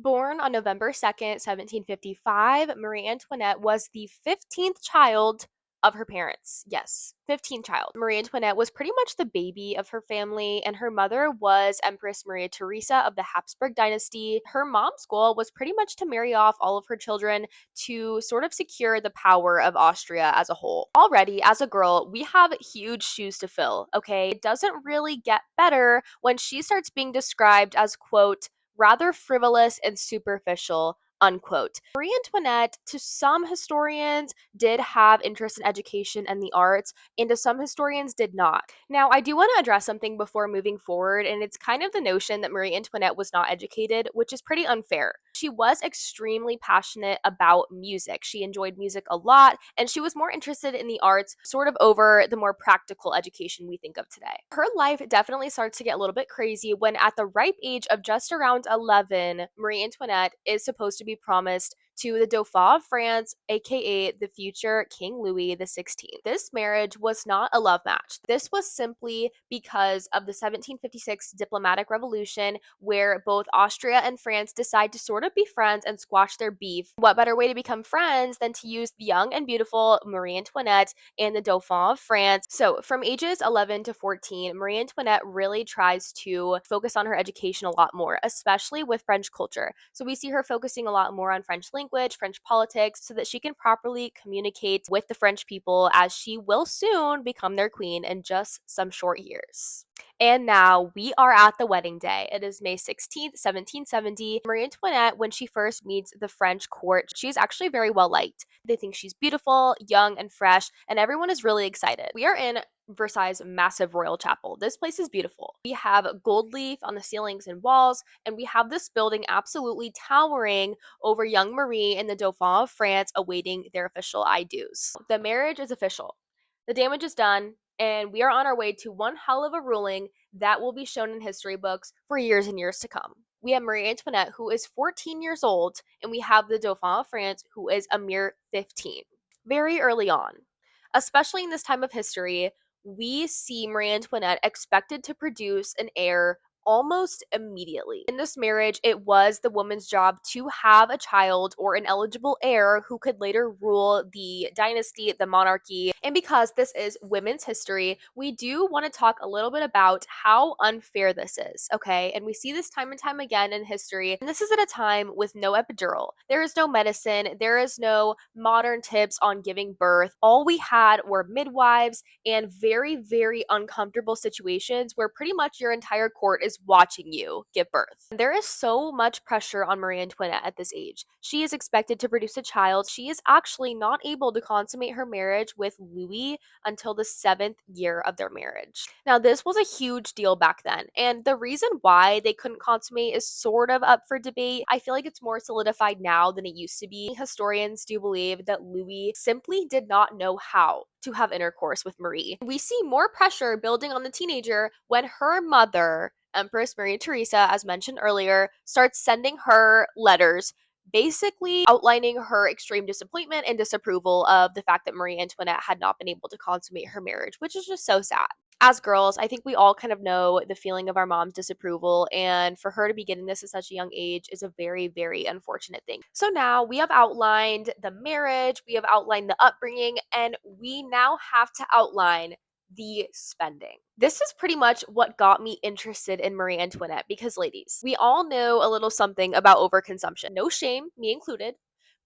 Born on November 2nd, 1755, Marie Antoinette was the 15th child of her parents. Yes, 15th child. Marie Antoinette was pretty much the baby of her family, and her mother was Empress Maria Theresa of the Habsburg dynasty. Her mom's goal was pretty much to marry off all of her children to sort of secure the power of Austria as a whole. Already, as a girl, we have huge shoes to fill, okay? It doesn't really get better when she starts being described as, quote, rather frivolous and superficial, unquote. Marie Antoinette, to some historians, did have interest in education and the arts, and to some historians did not. Now, I do want to address something before moving forward, and it's kind of the notion that Marie Antoinette was not educated, which is pretty unfair. She was extremely passionate about music. She enjoyed music a lot, and she was more interested in the arts, sort of over the more practical education we think of today. Her life definitely starts to get a little bit crazy when, at the ripe age of just around 11, Marie Antoinette is supposed to be promised to the Dauphin of France, aka the future King Louis XVI. This marriage was not a love match. This was simply because of the 1756 diplomatic revolution, where both Austria and France decide to sort of be friends and squash their beef. What better way to become friends than to use the young and beautiful Marie Antoinette and the Dauphin of France? So, from ages 11 to 14, Marie Antoinette really tries to focus on her education a lot more, especially with French culture. So, we see her focusing a lot more on French language, French politics, so that she can properly communicate with the French people, as she will soon become their queen in just some short years. And now we are at the wedding day. It is May 16th, 1770. Marie Antoinette, when she first meets the French court, she's actually very well liked. They think she's beautiful, young, and fresh, and everyone is really excited. We are in Versailles' massive royal chapel. This place is beautiful. We have gold leaf on the ceilings and walls, and we have this building absolutely towering over young Marie and the Dauphin of France awaiting their official I do's. The marriage is official. The damage is done, and we are on our way to one hell of a ruling that will be shown in history books for years and years to come. We have Marie Antoinette, who is 14 years old, and we have the Dauphin of France, who is a mere 15. Very early on, especially in this time of history, we see Marie Antoinette expected to produce an heir almost immediately. In this marriage, it was the woman's job to have a child or an eligible heir who could later rule the dynasty, the monarchy. And because this is women's history, we do want to talk a little bit about how unfair this is, okay? And we see this time and time again in history. And this is at a time with no epidural. There is no medicine, there is no modern tips on giving birth. All we had were midwives and very, very uncomfortable situations where pretty much your entire court is watching you give birth. There is so much pressure on Marie Antoinette at this age. She is expected to produce a child. She is actually not able to consummate her marriage with Louis until the 7th year of their marriage. Now, this was a huge deal back then, and the reason why they couldn't consummate is sort of up for debate. I feel like it's more solidified now than it used to be. Historians do believe that Louis simply did not know how to have intercourse with Marie. We see more pressure building on the teenager when her mother, Empress Maria Theresa, as mentioned earlier, starts sending her letters basically outlining her extreme disappointment and disapproval of the fact that Marie Antoinette had not been able to consummate her marriage, which is just so sad. As girls, I think we all kind of know the feeling of our mom's disapproval, and for her to be getting this at such a young age is a very, very unfortunate thing. So now we have outlined the marriage, we have outlined the upbringing, and we now have to outline the spending. This is pretty much what got me interested in Marie Antoinette because, ladies, we all know a little something about overconsumption. No shame, me included.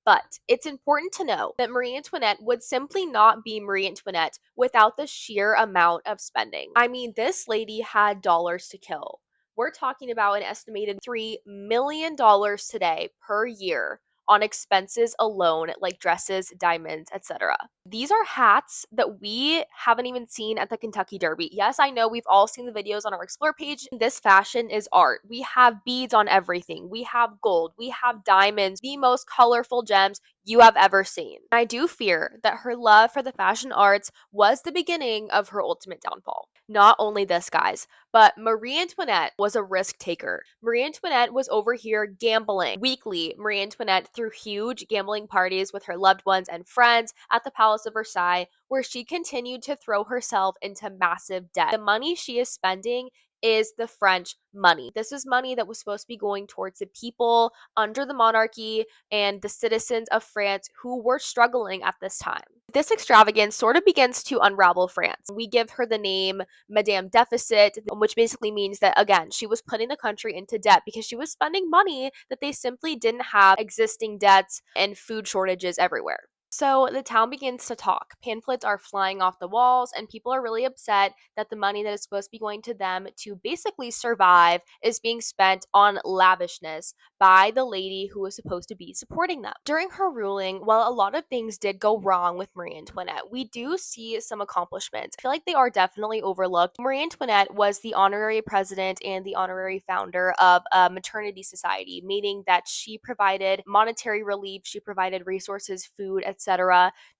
But it's important to know that Marie Antoinette would simply not be Marie Antoinette without the sheer amount of spending. I mean, this lady had dollars to kill. We're talking about an estimated $3 million today per year on expenses alone, like dresses, diamonds, etc. These are hats that we haven't even seen at the Kentucky Derby. Yes, I know we've all seen the videos on our Explore page. This fashion is art. We have beads on everything. We have gold. We have diamonds, the most colorful gems you have ever seen. I do fear that her love for the fashion arts was the beginning of her ultimate downfall. Not only this, guys, but Marie Antoinette was a risk taker. Marie Antoinette was over here gambling. Weekly, Marie Antoinette threw huge gambling parties with her loved ones and friends at the Palace of Versailles, where she continued to throw herself into massive debt. The money she is spending is the French money. This is money that was supposed to be going towards the people under the monarchy and the citizens of France who were struggling at this time. This extravagance sort of begins to unravel France. We give her the name Madame Deficit, which basically means that, again, she was putting the country into debt because she was spending money that they simply didn't have, existing debts and food shortages everywhere. So the town begins to talk. Pamphlets are flying off the walls, and people are really upset that the money that is supposed to be going to them to basically survive is being spent on lavishness by the lady who was supposed to be supporting them. During her ruling, while a lot of things did go wrong with Marie Antoinette, we do see some accomplishments. I feel like they are definitely overlooked. Marie Antoinette was the honorary president and the honorary founder of a maternity society, meaning that she provided monetary relief, she provided resources, food, etc.,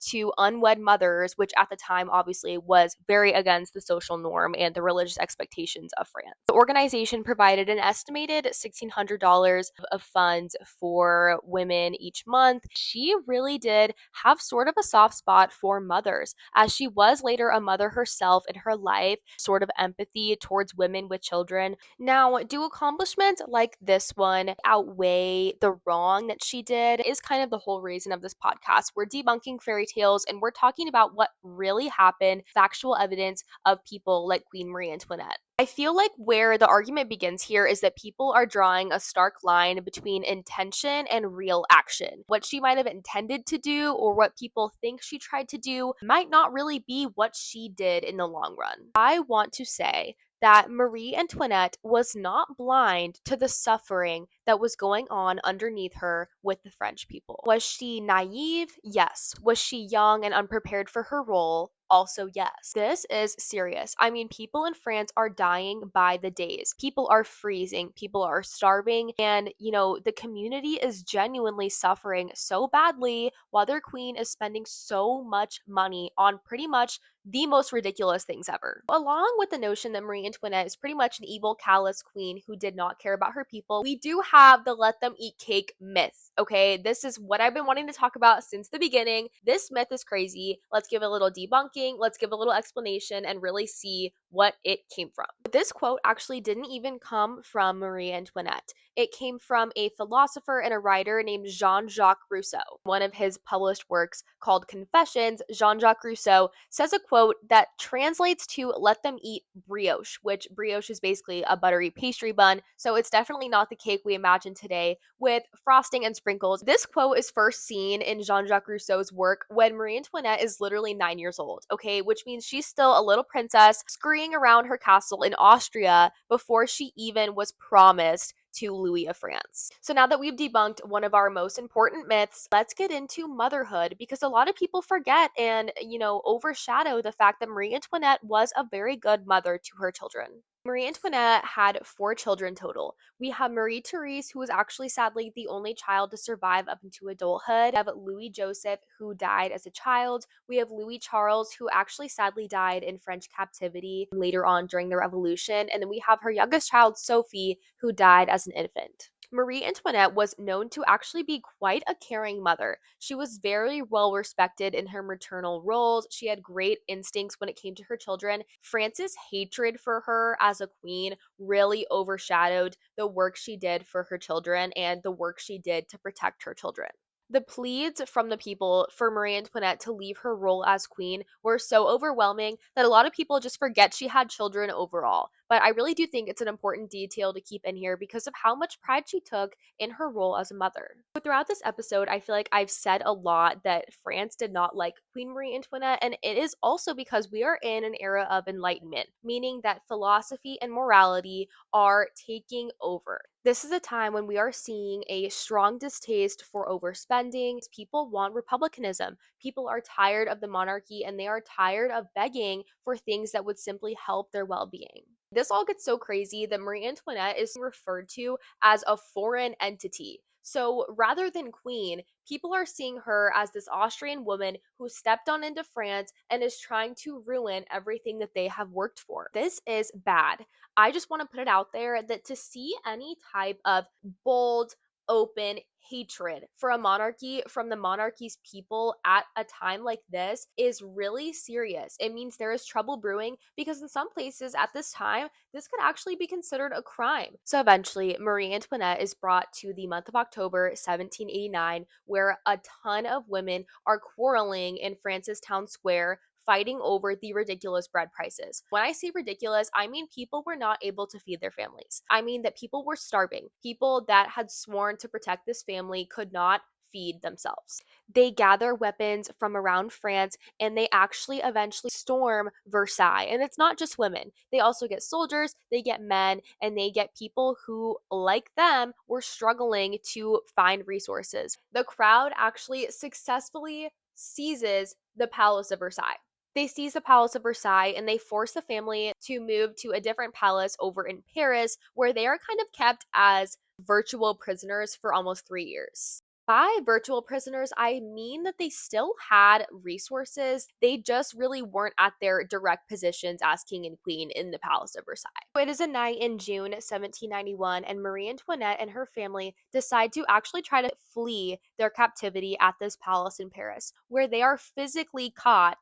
to unwed mothers, which at the time obviously was very against the social norm and the religious expectations of France. The organization provided an estimated $1,600 of funds for women each month. She really did have sort of a soft spot for mothers, as she was later a mother herself in her life, sort of empathy towards women with children. Now, do accomplishments like this one outweigh the wrong that she did? Is kind of the whole reason of this podcast. We're debunking fairy tales and we're talking about what really happened, factual evidence of people like Queen Marie Antoinette. I feel like where the argument begins here is that people are drawing a stark line between intention and real action. What she might have intended to do or what people think she tried to do might not really be what she did in the long run. I want to say that Marie Antoinette was not blind to the suffering that was going on underneath her with the French people. Was she naive? Yes. Was she young and unprepared for her role? Also, yes. This is serious. I mean, people in France are dying by the days. People are freezing. People are starving. And, the community is genuinely suffering so badly while their queen is spending so much money on pretty much the most ridiculous things ever. Along with the notion that Marie Antoinette is pretty much an evil, callous queen who did not care about her people, we do have the let them eat cake myth. Okay, this is what I've been wanting to talk about since the beginning. This myth is crazy. Let's give a little debunking, let's give a little explanation, and really see what it came from. This quote actually didn't even come from Marie Antoinette. It came from a philosopher and a writer named Jean-Jacques Rousseau. One of his published works called Confessions, Jean-Jacques Rousseau says a quote that translates to let them eat brioche, which brioche is basically a buttery pastry bun, so it's definitely not the cake we imagine today with frosting and sprinkles. This quote is first seen in Jean-Jacques Rousseau's work when Marie Antoinette is literally 9 years old, okay, which means she's still a little princess scurrying around her castle in Austria before she even was promised to Louis of France. So now that we've debunked one of our most important myths, let's get into motherhood, because a lot of people forget and, overshadow the fact that Marie Antoinette was a very good mother to her children. Marie Antoinette had 4 children total. We have Marie Therese, who was actually sadly the only child to survive up into adulthood. We have Louis Joseph, who died as a child. We have Louis Charles, who actually sadly died in French captivity later on during the Revolution. And then we have her youngest child, Sophie, who died as an infant. Marie Antoinette was known to actually be quite a caring mother. She was very well respected in her maternal roles. She had great instincts when it came to her children. France's hatred for her as a queen really overshadowed the work she did for her children and the work she did to protect her children. The pleads from the people for Marie Antoinette to leave her role as queen were so overwhelming that a lot of people just forget she had children overall. But I really do think it's an important detail to keep in here because of how much pride she took in her role as a mother. But throughout this episode, I feel like I've said a lot that France did not like Queen Marie Antoinette, and it is also because we are in an era of enlightenment, meaning that philosophy and morality are taking over. This is a time when we are seeing a strong distaste for overspending. People want republicanism. People are tired of the monarchy and they are tired of begging for things that would simply help their well-being. This all gets so crazy that Marie Antoinette is referred to as a foreign entity. So rather than queen, people are seeing her as this Austrian woman who stepped on into France and is trying to ruin everything that they have worked for. This is bad. I just want to put it out there that to see any type of bold, open hatred for a monarchy from the monarchy's people at a time like this is really serious. It means there is trouble brewing because in some places at this time, this could actually be considered a crime. So eventually, Marie Antoinette is brought to the month of October 1789, where a ton of women are quarreling in Francis Town Square, fighting over the ridiculous bread prices. When I say ridiculous, I mean people were not able to feed their families. I mean that people were starving. People that had sworn to protect this family could not feed themselves. They gather weapons from around France and they actually eventually storm Versailles. And it's not just women. They also get soldiers, they get men, and they get people who, like them, were struggling to find resources. The crowd actually successfully seizes the Palace of Versailles. They seize the Palace of Versailles and they force the family to move to a different palace over in Paris, where they are kind of kept as virtual prisoners for almost 3 years. By virtual prisoners, I mean that they still had resources. They just really weren't at their direct positions as king and queen in the Palace of Versailles. It is a night in June 1791, and Marie Antoinette and her family decide to actually try to flee their captivity at this palace in Paris, where they are physically caught,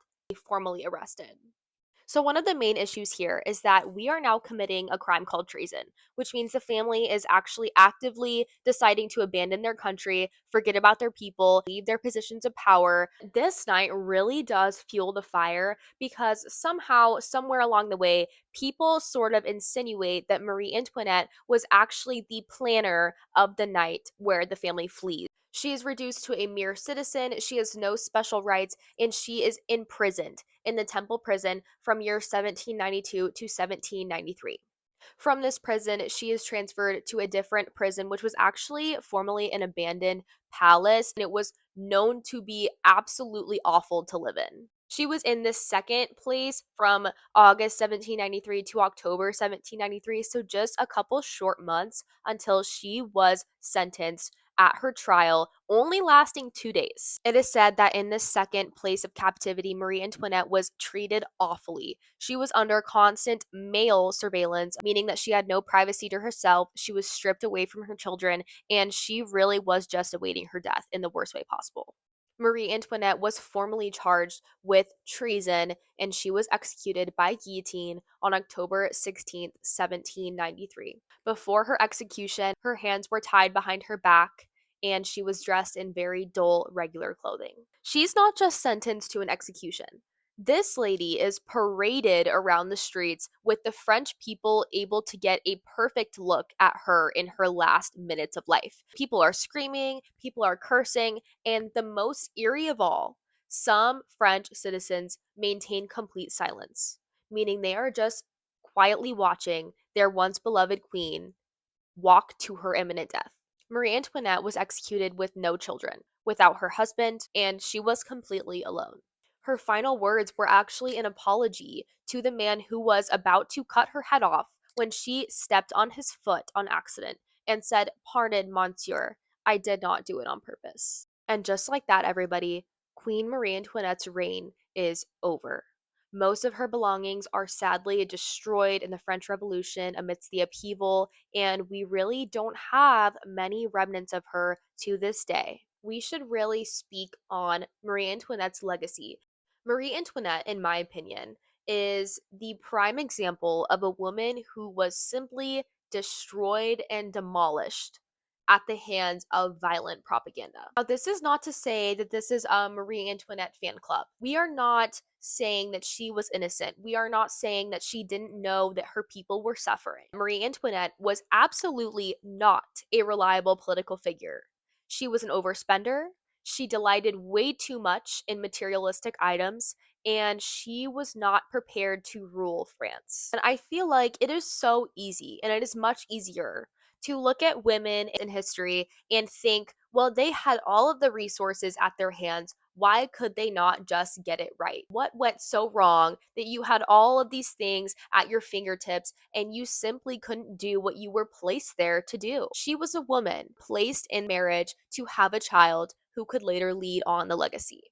formally arrested. So, one of the main issues here is that we are now committing a crime called treason, which means the family is actually actively deciding to abandon their country, forget about their people, leave their positions of power. This night really does fuel the fire because somehow, somewhere along the way, people sort of insinuate that Marie Antoinette was actually the planner of the night where the family flees. She is reduced to a mere citizen. She has no special rights, and she is imprisoned in the Temple prison from year 1792 to 1793. From this prison, she is transferred to a different prison, which was actually formerly an abandoned palace, and it was known to be absolutely awful to live in. She was in this second place from August 1793 to October 1793, so just a couple short months until she was sentenced at her trial, only lasting 2 days. It is said that in this second place of captivity, Marie Antoinette was treated awfully. She was under constant male surveillance, meaning that she had no privacy to herself. She was stripped away from her children, and she really was just awaiting her death in the worst way possible. Marie Antoinette was formally charged with treason and she was executed by guillotine on October 16th, 1793. Before her execution, her hands were tied behind her back and she was dressed in very dull, regular clothing. She's not just sentenced to an execution. This lady is paraded around the streets with the French people able to get a perfect look at her in her last minutes of life. People are screaming, people are cursing, and the most eerie of all, some French citizens maintain complete silence, meaning they are just quietly watching their once beloved queen walk to her imminent death. Marie Antoinette was executed with no children, without her husband, and she was completely alone. Her final words were actually an apology to the man who was about to cut her head off when she stepped on his foot on accident and said, "Pardon, monsieur, I did not do it on purpose." And just like that, everybody, Queen Marie Antoinette's reign is over. Most of her belongings are sadly destroyed in the French Revolution amidst the upheaval, and we really don't have many remnants of her to this day. We should really speak on Marie Antoinette's legacy. Marie Antoinette, in my opinion, is the prime example of a woman who was simply destroyed and demolished at the hands of violent propaganda. Now, this is not to say that this is a Marie Antoinette fan club. We are not saying that she was innocent. We are not saying that she didn't know that her people were suffering. Marie Antoinette was absolutely not a reliable political figure. She was an overspender. She delighted way too much in materialistic items, and she was not prepared to rule France. And I feel like it is so easy, and it is much easier to look at women in history and think, well, they had all of the resources at their hands. Why could they not just get it right? What went so wrong that you had all of these things at your fingertips and you simply couldn't do what you were placed there to do? She was a woman placed in marriage to have a child who could later lead on the legacy.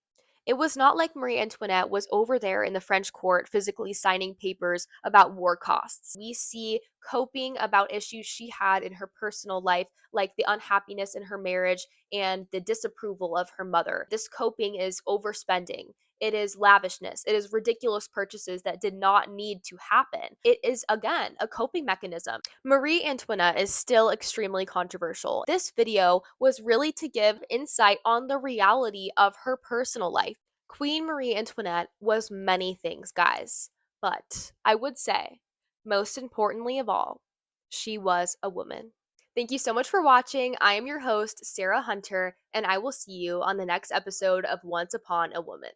It was not like Marie Antoinette was over there in the French court physically signing papers about war costs. We see coping about issues she had in her personal life, like the unhappiness in her marriage and the disapproval of her mother. This coping is overspending. It is lavishness. It is ridiculous purchases that did not need to happen. It is, again, a coping mechanism. Marie Antoinette is still extremely controversial. This video was really to give insight on the reality of her personal life. Queen Marie Antoinette was many things, guys, but I would say, most importantly of all, she was a woman. Thank you so much for watching. I am your host, Sarah Hunter, and I will see you on the next episode of Once Upon a Woman.